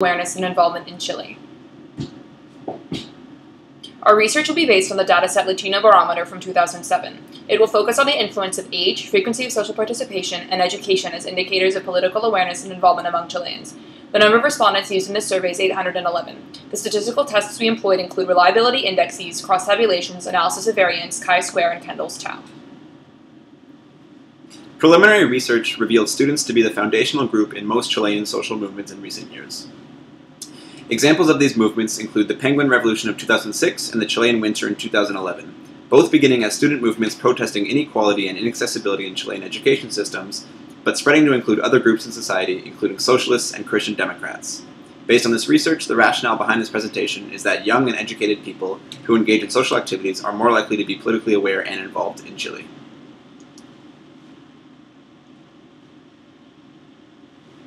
awareness and involvement in Chile. Our research will be based on the dataset Latino Barometer from 2007. It will focus on the influence of age, frequency of social participation, and education as indicators of political awareness and involvement among Chileans. The number of respondents used in this survey is 811. The statistical tests we employed include reliability indexes, cross-tabulations, analysis of variance, chi-square, and Kendall's tau. Preliminary research revealed students to be the foundational group in most Chilean social movements in recent years. Examples of these movements include the Penguin Revolution of 2006 and the Chilean Winter in 2011, both beginning as student movements protesting inequality and inaccessibility in Chilean education systems, but spreading to include other groups in society, including socialists and Christian Democrats. Based on this research, the rationale behind this presentation is that young and educated people who engage in social activities are more likely to be politically aware and involved in Chile.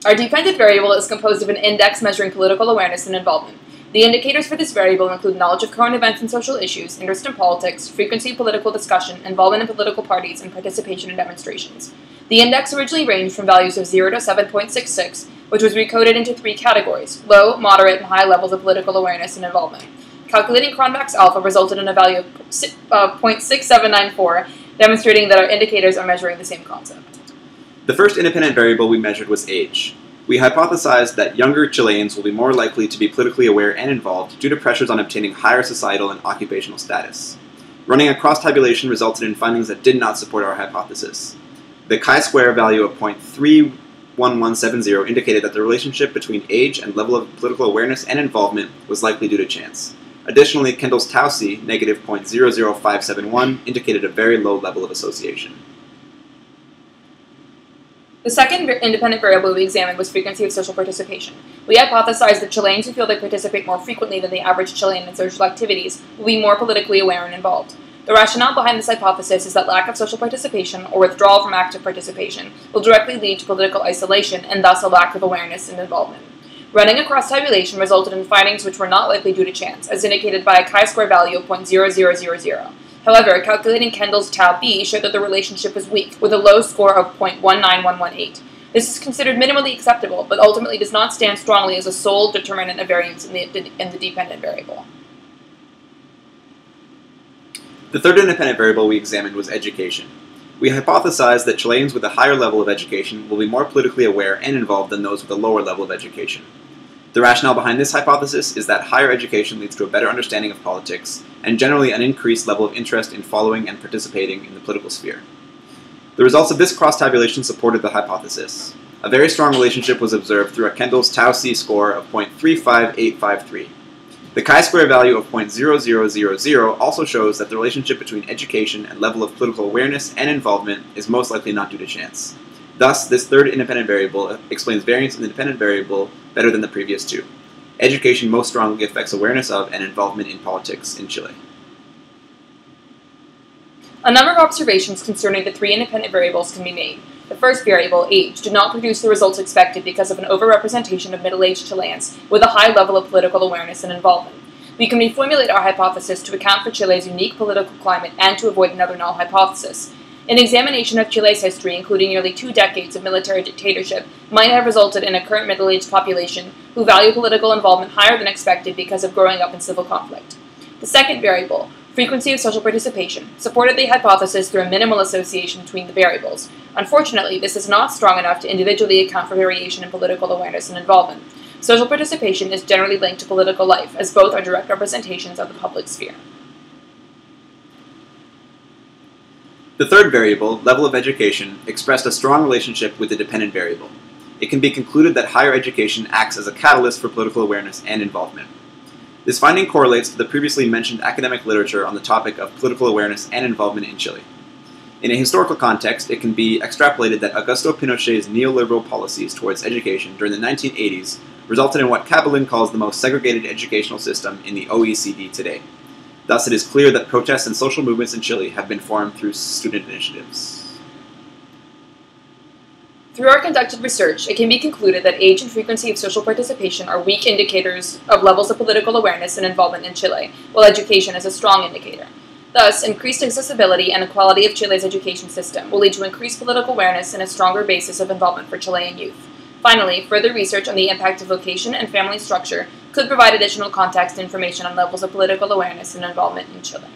Our dependent variable is composed of an index measuring political awareness and involvement. The indicators for this variable include knowledge of current events and social issues, interest in politics, frequency of political discussion, involvement in political parties, and participation in demonstrations. The index originally ranged from values of 0 to 7.66, which was recoded into 3 categories: low, moderate, and high levels of political awareness and involvement. Calculating Cronbach's alpha resulted in a value of 0.6794, demonstrating that our indicators are measuring the same concept. The first independent variable we measured was age. We hypothesized that younger Chileans will be more likely to be politically aware and involved due to pressures on obtaining higher societal and occupational status. Running a cross-tabulation resulted in findings that did not support our hypothesis. The chi-square value of 0.31170 indicated that the relationship between age and level of political awareness and involvement was likely due to chance. Additionally, Kendall's tau c, negative 0.00571, indicated a very low level of association. The second independent variable we examined was frequency of social participation. We hypothesized that Chileans who feel they participate more frequently than the average Chilean in social activities will be more politically aware and involved. The rationale behind this hypothesis is that lack of social participation, or withdrawal from active participation, will directly lead to political isolation and thus a lack of awareness and involvement. Running a cross-tabulation resulted in findings which were not likely due to chance, as indicated by a chi-square value of 0.0000. However, calculating Kendall's tau b showed that the relationship was weak, with a low score of 0.19118. This is considered minimally acceptable, but ultimately does not stand strongly as a sole determinant of variance in the dependent variable. The third independent variable we examined was education. We hypothesized that Chileans with a higher level of education will be more politically aware and involved than those with a lower level of education. The rationale behind this hypothesis is that higher education leads to a better understanding of politics, and generally an increased level of interest in following and participating in the political sphere. The results of this cross-tabulation supported the hypothesis. A very strong relationship was observed through a Kendall's tau c score of 0.35853. The chi-square value of 0.0000 also shows that the relationship between education and level of political awareness and involvement is most likely not due to chance. Thus, this third independent variable explains variance in the dependent variable better than the previous two. Education most strongly affects awareness of and involvement in politics in Chile. A number of observations concerning the 3 independent variables can be made. The first variable, age, did not produce the results expected because of an overrepresentation of middle-aged Chileans with a high level of political awareness and involvement. We can reformulate our hypothesis to account for Chile's unique political climate and to avoid another null hypothesis. An examination of Chile's history, including nearly 2 decades of military dictatorship, might have resulted in a current middle-aged population who value political involvement higher than expected because of growing up in civil conflict. The second variable, frequency of social participation, supported the hypothesis through a minimal association between the variables. Unfortunately, this is not strong enough to individually account for variation in political awareness and involvement. Social participation is generally linked to political life, as both are direct representations of the public sphere. The third variable, level of education, expressed a strong relationship with the dependent variable. It can be concluded that higher education acts as a catalyst for political awareness and involvement. This finding correlates to the previously mentioned academic literature on the topic of political awareness and involvement in Chile. In a historical context, it can be extrapolated that Augusto Pinochet's neoliberal policies towards education during the 1980s resulted in what Kabelin calls the most segregated educational system in the OECD today. Thus, it is clear that protests and social movements in Chile have been formed through student initiatives. Through our conducted research, it can be concluded that age and frequency of social participation are weak indicators of levels of political awareness and involvement in Chile, while education is a strong indicator. Thus, increased accessibility and the quality of Chile's education system will lead to increased political awareness and a stronger basis of involvement for Chilean youth. Finally, further research on the impact of location and family structure could provide additional context and information on levels of political awareness and involvement in Chile.